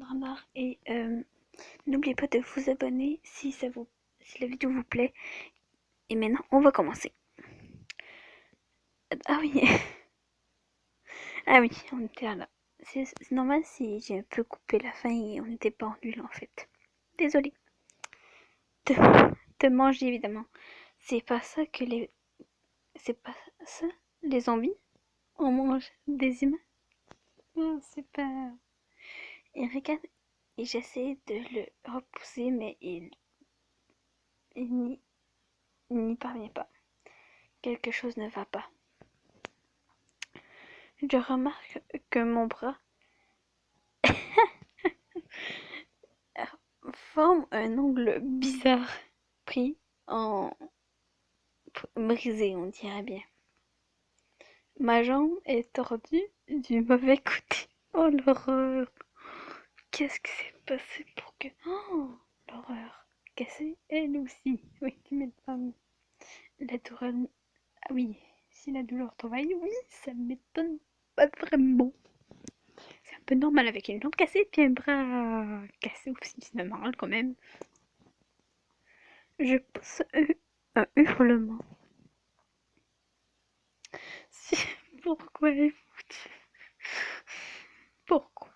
Ramar et n'oubliez pas de vous abonner si la vidéo vous plaît. Et maintenant, on va commencer. Ah oui, ah oui, on était là. C'est normal si j'ai un peu coupé la fin et on n'était pas en nul en fait. Désolée. De, de manger évidemment. C'est pas ça que les, c'est pas ça les zombies. On mange des humains. Oh, super. Il regarde et j'essaie de le repousser, mais il n'y parvient pas. Quelque chose ne va pas. Je remarque que mon bras forme un ongle bizarre, pris en brisé, on dirait bien. Ma jambe est tordue du mauvais côté. Oh l'horreur! Qu'est-ce qui s'est passé pour que... Oh l'horreur! Cassée, elle aussi. Oui, tu m'étonnes. La douleur... Ah oui, si la douleur t'envahit, oui, ça m'étonne pas vraiment. C'est un peu normal avec une jambe cassée puis un bras cassé aussi, c'est normal quand même. Je pousse un hurlement. Si, pourquoi Pourquoi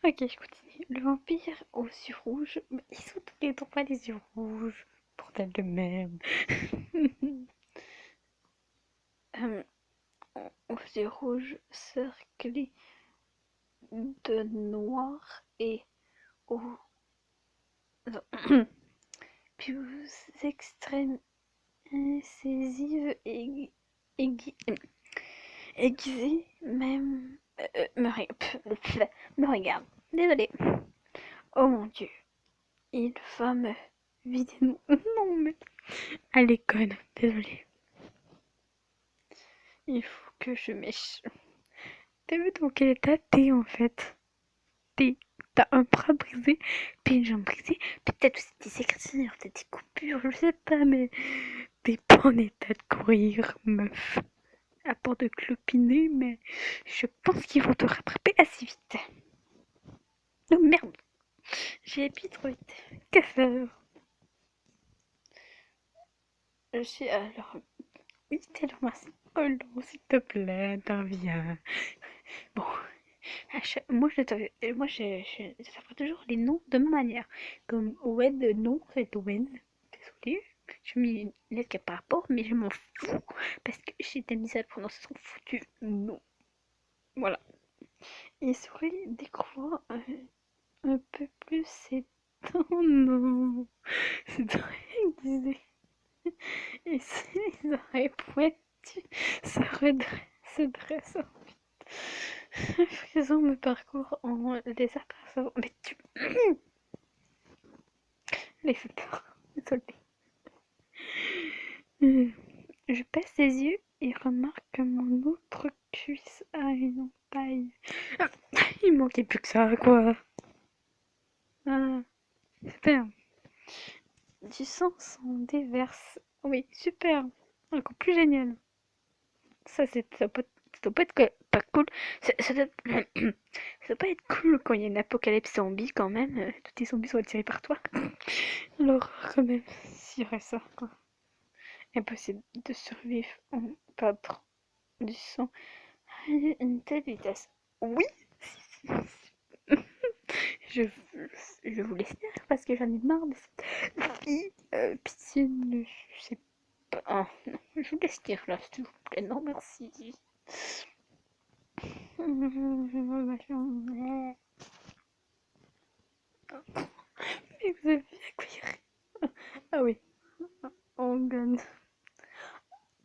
Ok, je continue. Le vampire aux yeux rouges. Mais ils sont tous les deux pas les yeux rouges. Bordel de même. euh, aux yeux rouges cerclés de noir et aux plus extrêmes incisives et aiguisées même me regarde. Désolée. Oh mon dieu, il va me vider de Non mais... Elle est conne, désolée. Il faut que je mèche. T'as vu dans quel état t'es en fait? T'as un bras brisé, puis une jambe brisée, puis peut-être aussi des écritures, peut-être des coupures, je sais pas, mais t'es pas en état de courir, meuf. À part de clopiner, mais je pense qu'ils vont te rattraper assez vite. Oh merde, j'ai appuyé trop vite. Que faire? Je suis alors... Oui, tellement merci. Oh non, s'il te plaît, interviens. Bon, j'apprends toujours les noms de ma manière. Comme Owen, non, c'est Owen. Désolée, j'ai mis une lettre qui n'a pas rapport, mais je m'en fous. Parce que j'ai été mise à prononcer son foutu nom. Voilà. Il sourit découvrir un peu plus ses dents. Non, c'est très aiguisé. Et ses oreilles pointues se dressent. Frisons me parcours en les apercevant. Mais tu... Les peur. Désolée. Je baisse les yeux et remarque que mon autre cuisse a une entaille. Il manquait plus que ça, quoi. Ah, super. Du sang s'en déverse. Oui, super. Encore plus génial. Ça doit pas être pas cool. Ça doit, ça doit pas être cool quand il y a une apocalypse zombie quand même. Tous les zombies sont attirés par toi. Alors, quand même, s'il y aurait ça, quoi. Impossible de survivre en perdre du sang à une telle vitesse. Oui, je, je vous laisse faire parce que j'en ai marre de cette fille. Piscine, je sais pas. Ah, non, je vous laisse dire là, s'il vous plaît. Non, merci. Mais vous avez vu à quoi il rit? Ah oui, organe.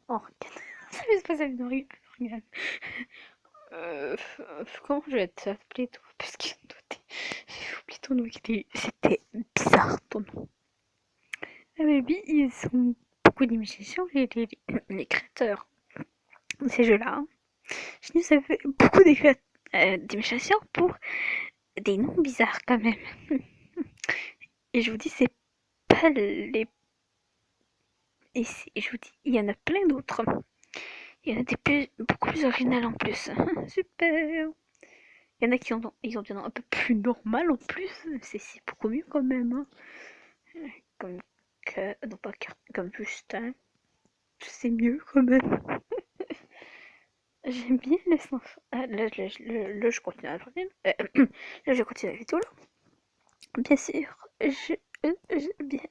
Organe. Ça va se passer avec organe. Comment je vais t'appeler toi? Parce que toi, j'ai oublié ton nom. C'était bizarre ton nom. Ah baby, ils ont beaucoup d'imagination, les créateurs de ces jeux-là. Hein. Je nous avais beaucoup d'imagination pour des noms bizarres quand même. Et je vous dis, c'est pas les... Et je vous dis, il y en a plein d'autres. Il y en a beaucoup plus originales en plus. Super. Il y en a qui ils ont des noms un peu plus normal en plus. C'est beaucoup mieux quand même. Hein. Comme non pas comme Justin. C'est mieux quand même. J'aime bien le sens. Ah, là, je continue à parler. Là, je continue la vidéo. Là. Bien sûr,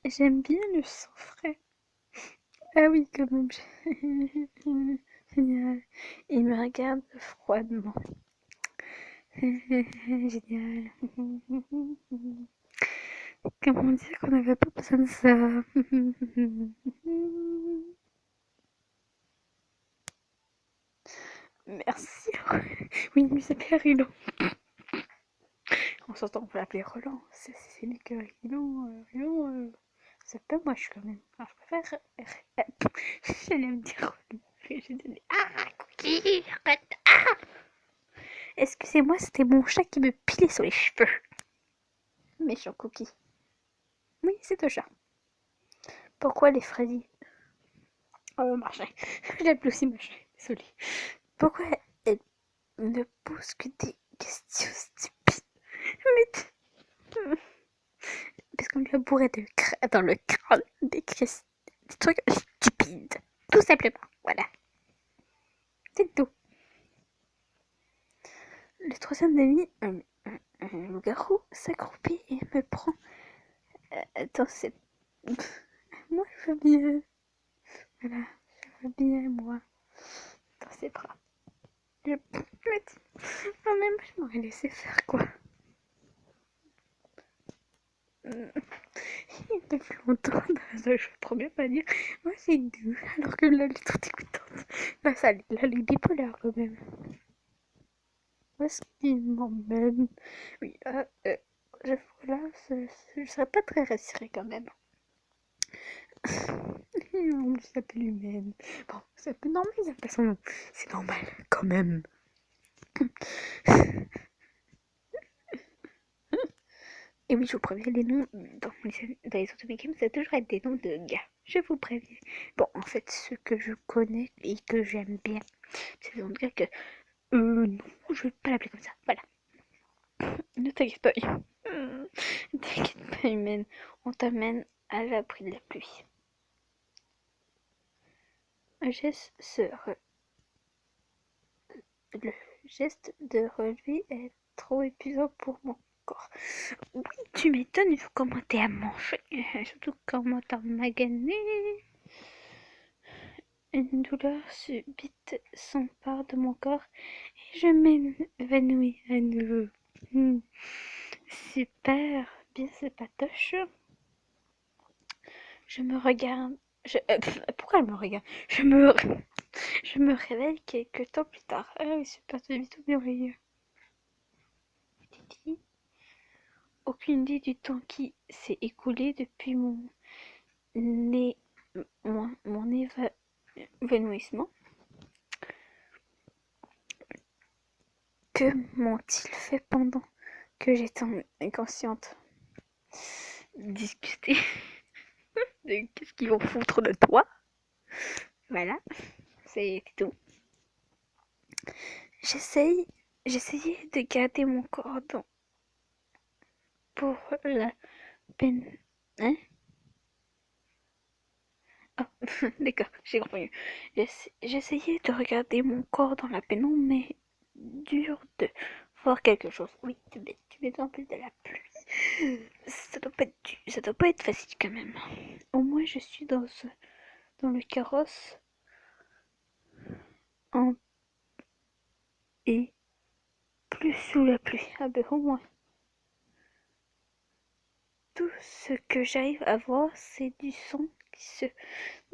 j'aime bien le sang frais. Ah oui, quand même. Génial. Il me regarde froidement. Génial. Comment dire qu'on n'avait pas besoin de ça? Merci. Oui, mais c'est bien Rilo. En sortant, on peut l'appeler Roland. C'est mieux que Rilo. Rilo, c'est pas moche quand même. Alors, je préfère. J'allais me dire Roland. J'ai donné. Ah, Cookie, arrête. Excusez-moi, c'était mon chat qui me pilait sur les cheveux. Méchant Cookie. Oui, c'est un chat. Pourquoi les Freddy? Oh, marché. Je l'appelle aussi machin. Désolée. Pourquoi elle ne pose que des questions stupides? Mais parce qu'on lui a bourré dans le crâne des trucs stupides. Tout simplement. Voilà. C'est tout. Le troisième nuit, un loup-garou s'accroupit et me prend dans ses... Moi, je veux bien. Voilà. Je veux bien, moi. Dans ses bras. Je... Non, même, je m'aurais laissé faire, quoi. Depuis longtemps, je vais trop bien pas dire. Moi, c'est doux, alors que là, elle est trop écoutante. Là, là, elle est bipolaire quand même. Où est-ce qu'il m'emmène? Oui, là, je serais pas très rassurée quand même. On s'appelle humaine. Bon, c'est un peu normal, ils appellent son nom. C'est normal, quand même. Et oui, je vous préviens, les noms dans les autres games, ça a toujours été des noms de gars. Je vous préviens. Bon, en fait, ceux que je connais et que j'aime bien, c'est des noms de gars que. Non, je vais pas l'appeler comme ça. Voilà. Ne t'inquiète pas. Ne t'inquiète pas, humaine. On t'amène à l'abri de la pluie. Un geste Le geste de relever est trop épuisant pour mon corps. Oui, tu m'étonnes, il faut commencer à manger. Surtout comment t'as magané. Une douleur subite s'empare de mon corps et je m'évanouis à nouveau. Super bien c'est patoche. Je me regarde. Pourquoi elle me regarde? Je me réveille quelques temps plus tard. Ah oui, super, tu tout merveilleux. Aucune idée du temps qui s'est écoulé depuis é- mon évanouissement. Que m'ont-ils fait pendant que j'étais inconsciente? Discuter de qu'est-ce qu'ils vont foutre de toi? Voilà, c'est tout. J'essayais de garder mon cordon pour la peine. Hein? Ah, d'accord, j'ai compris. J'essayais de regarder mon corps dans la pénombre, mais dur de voir quelque chose. Oui, tu mets en plus de la pluie. Ça doit pas être facile quand même. Au moins, je suis dans le carrosse en, et plus sous la pluie. Ah ben au moins. Tout ce que j'arrive à voir, c'est du sang qui se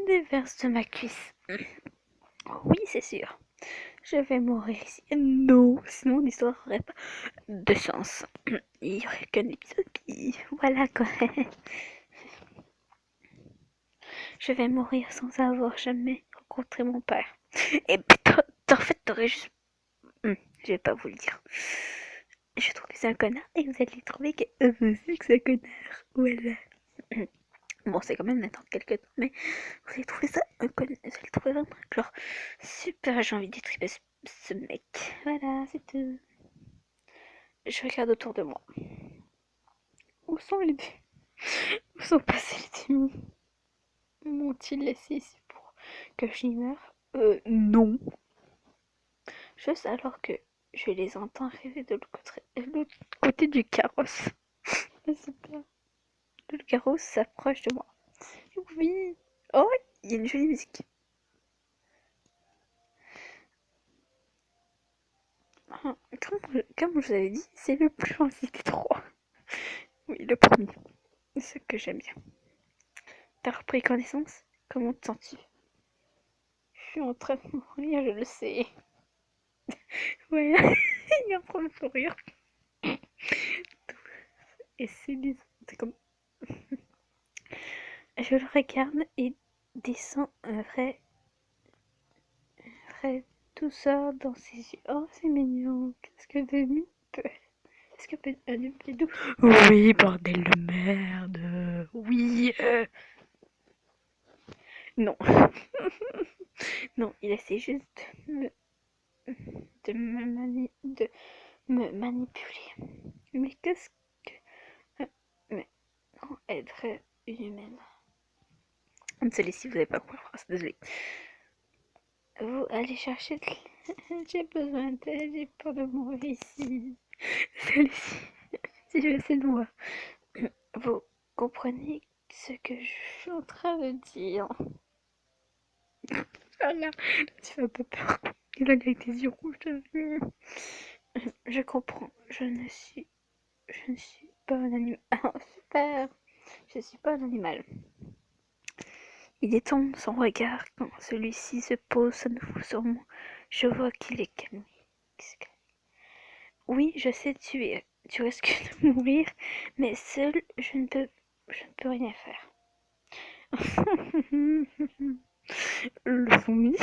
déverse de ma cuisse. Oui, c'est sûr. Je vais mourir ici. Non, sinon l'histoire n'aurait pas de sens. Il n'y aurait qu'un épisode qui... Voilà quoi. Je vais mourir sans avoir jamais rencontré mon père. Et putain, en fait, t'aurais juste... je vais pas vous le dire. Je trouve que c'est un connard et vous allez trouver que vous aussi que c'est un connard. Voilà. Bon, c'est quand même n'attendre quelques temps, mais vous allez trouver ça un connard. Vous allez trouver vraiment genre super, j'ai envie d'étriper ce mec. Voilà, c'est tout. Je regarde autour de moi. Où sont les... Où sont passés les amis? M'ont-ils laissé ici pour que j'y meure? Non. Juste alors que je les entends arriver de l'autre côté du carrosse. Super. Le carrosse s'approche de moi. Oui. Oh, il y a une jolie musique. Comme je vous avais dit, c'est le plus gentil des trois. Oui, le premier. C'est ce que j'aime bien. T'as repris connaissance? Comment te sens-tu? Je suis en train de mourir, je le sais. Ouais, il est en train de mourir. Et c'est comme... Je le regarde et descends vrai douceur dans ses yeux. Oh, c'est mignon. Qu'est-ce que Demi peut... Est-ce que Demi peut doux? Oui, bordel de merde. Oui. Non. Non, il essaie juste de me manipuler. Mais qu'est-ce que... Mais non, être humaine. Désolée si vous n'avez pas compris la phrase, désolée. Vous allez chercher j'ai besoin d'aide, j'ai peur de mourir ici. Désolée si je essaie de moi. Vous comprenez ce que je suis en train de dire? Ah là, tu fais un peu peur. Il a avec des yeux rouges. Je comprends. Je ne suis pas un animal. Ah, super. Je ne suis pas un animal. Il détourne son regard quand celui-ci se pose à nouveau sur moi. Je vois qu'il est calme. Oui, je sais, tu risques de mourir, mais seul, je ne peux rien faire. Le vomi.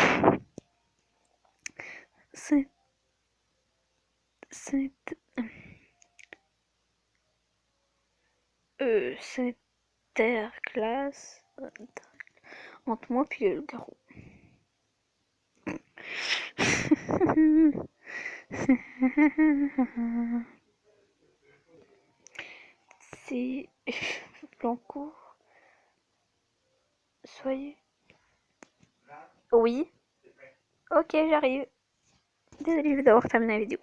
C'est, c'est, c'est terre glace entre moi puis le garrot. C'est Blancourt. Soyez. Oui. Ok, j'arrive. Désolée d'avoir terminé la vidéo.